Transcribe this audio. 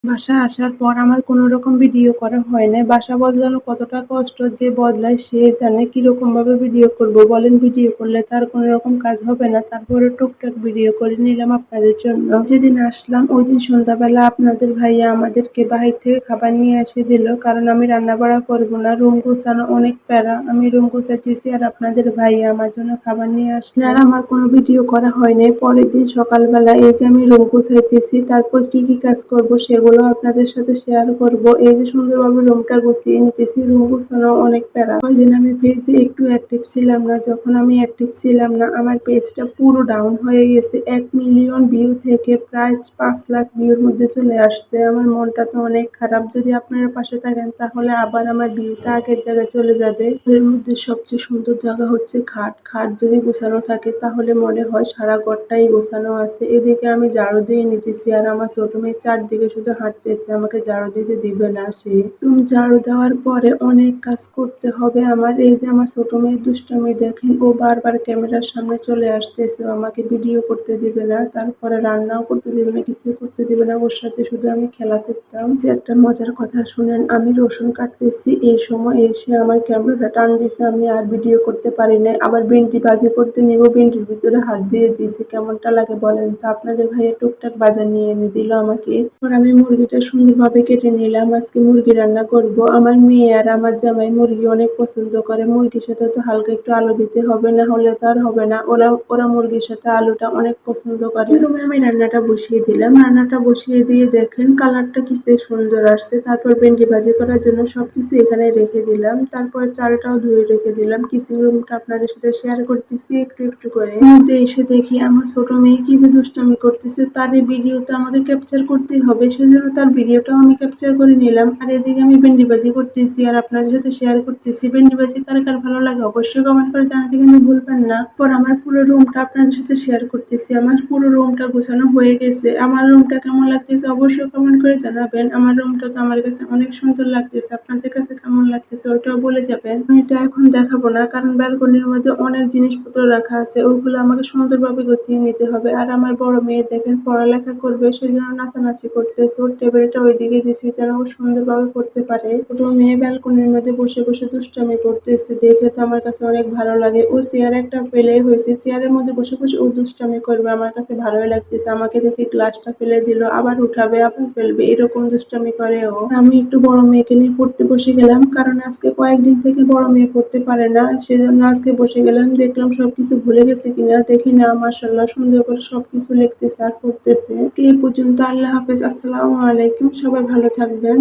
বাসায় আসার পর আমার কোনো রকম ভিডিও করা হয় নাই। বাসা বদলানো কতটা কষ্ট যে বদলায় সে জানে। কিরকম ভাবে ভিডিও করব বলেন? ভিডিও করলে তার কোনো রকম কাজ হবে না। তারপরে টুকটাক ভিডিও করে নিলাম আপনাদের জন্য। যেদিন আসলাম ওই দিন সন্ধ্যাবেলা আপনাদের ভাইয়া আমাদেরকে বাহির থেকে খাবার নিয়ে এসে দিল, কারণ আমি রান্না বাড়া করবো না। রুম গোছানো অনেক প্যারা। আমি রুম গোছাইতেছি আর আপনাদের ভাইয়া আমার জন্য খাবার নিয়ে আসলে। আর আমার কোনো ভিডিও করা হয় নাই। পরের দিন সকালবেলা এই যে আমি রুম গোছাইতেছি, তারপর কি কি কাজ করব সেগুলো আপনাদের সাথে শেয়ার করব। এই যে সুন্দরভাবে রুমটা গুছিয়ে নিতেছি। রুম গোছানো অনেক প্যারা। ওই দিন আমি পেজে একটু অ্যাক্টিভ ছিলাম না। যখন আমি অ্যাক্টিভ ছিলাম না, আমার পেজটা পুরো ডাউন হয়ে গেছে। 1 মিলিয়ন ভিউ থেকে প্রায় 5 লাখ ভিউর মধ্যে চলে আসছে। আমার মনটা তো অনেক খারাপ। যদি আপনারা পাশে থাকেন তাহলে আবার আমার ভিউটা আগের জায়গায় চলে যাবে। এর মধ্যে সবচেয়ে সুন্দর জায়গা হচ্ছে খাট। খাট যদি গোছানো থাকে তাহলে মনে হয় সারা ঘরটাই গোছানো আছে। এদিকে আমি ঝাড়ু দিয়ে নিতেছি আর আমার ছোট মেয়ে চারদিকে শুধু হাঁটতেছে, আমাকে ঝাড়ু দিতে দিবে না সে। ঝাড়ু দেওয়ার পরে অনেক কাজ করতে হবে আমার। এই যে আমার ছোট মেয়ের দুষ্টামি দেখেন, ও বারবার ক্যামেরার সামনে চলে আসতেছে, আমাকে ভিডিও করতে দিবে না, তারপরে রান্নাও করতে দিবে না, কিছু করতে দিবে না। ওর সাথে শুধু আমি খেলা করতাম। যে একটা মজার কথা শুনেন, আমি রসুন কাটতেছি, এই সময় এসে আমার ক্যামেরাটা টান দিছে, আমি আর ভিডিও করতে পারি না। আবার ভিন্ডি ভাজি করতে নিব, ভিন্ডির ভিতরে হাত দিয়ে দিয়েছি। কেমনটা লাগে বলেন তো? আপনাদের ভাইয়া টুকটাক বাজার নিয়ে এনে দিল আমাকে। এরপর আমি মুরগিটা সুন্দরভাবে কেটে নিলাম। আজকে মুরগি রান্না করব। আমার মেয়ে আর আমার জামাই মুরগি অনেক পছন্দ করে। মুরগির সাথে তো হালকা একটু আলু দিতে হবে, না হলে তো আর হবে না। ওরা ওরা মুরগির সাথে আলুটা অনেক পছন্দ করে। এরকম আমি রান্নাটা বসিয়ে দিলাম। রান্নাটা বসিয়ে দিয়ে দেখেন কালারটা কি সুন্দর আসছে। তারপর ভেন্ডি ভাজি করার জন্য সবকিছু এখানে রেখে দিলাম। তারপর চালটাও ধুয়ে রেখে দিলাম। কিচেন রুমটা আপনাদের সাথে শেয়ার করতেছি একটু একটু করে। মধ্যে এসে দেখি আমার ছোট মেয়ে কি যে দুষ্টামি করতেছে। তার এই ভিডিওটা আমাকে ক্যাপচার করতেই হবে, সেজন্য তার ভিডিওটাও আমি ক্যাপচার করে নিলাম। আর এদিকে আমি ভেন্ডি ভাজি করতেছি আর আপনাদের সাথে শেয়ার করতেছি। ভেন্ডি ভাজি কার কার ভালো লাগে অবশ্যই কমেন্ট করে জানাতে কিন্তু ভুলবেন না। পর আমার পুরো রুমটা আপনাদের সাথে শেয়ার করতেছি। আমার পুরো রুমটা গোছানো হয়ে গেছে। আমার রুমটা কেমন লাগতেছে অবশ্যই কমেন্ট করে জানাবেন। আমার রুমটা তো আমার কাছে অনেক সুন্দর লাগতেছে। আপনাদের কাছে কেমন লাগতেছে ওটাও বলে যাবেন। আমি এটা এখন দেখাবো না, কারণ ব্যালকনির মধ্যে অনেক জিনিসপত্র রাখা আছে, ওগুলো আমাকে সুন্দরভাবে গুছিয়ে নিতে হবে। আর আমার বড় মেয়ে দেখেন পড়ালেখা করবে, সেজন্য নাচানাচি করতেছে। ওর টেবিলটা ওইদিকে দিয়েছি যেন ও সুন্দরভাবে পড়তে পারে। ছোট মেয়ে ব্যালকনির মধ্যে বসে বসে দুষ্টামি করতেছে, দেখে তো আমার কাছে অনেক ভালো লাগে। ও চেয়ার একটা পেলে হয়েছে, চেয়ারের মধ্যে বসে বসে ও দুষ্টামি করবে, আমার কাছে ভালোই লাগতেছে। আমাকে দেখে গ্লাসটা ফেলে দিল, আবার উঠাবে আবার ফেলবে, এরকম দুষ্টামি করে ও। আমি একটু বড় মেয়েকে নিয়ে পড়তে বসে গেলাম, কারণ আজকে কয়েকদিন থেকে বড় মেয়ে পড়তে পারে না, সেজন্য আজকে বসে গেলাম। দেখলাম সবকিছু ভুলে গেছে কিনা, দেখি না মাশাআল্লাহ সুন্দর করে সবকিছু লিখতেছে আর পড়তেছে। এই পর্যন্ত। আল্লাহ হাফেজ, আসসালামু আলাইকুম। সবাই ভালো থাকবেন।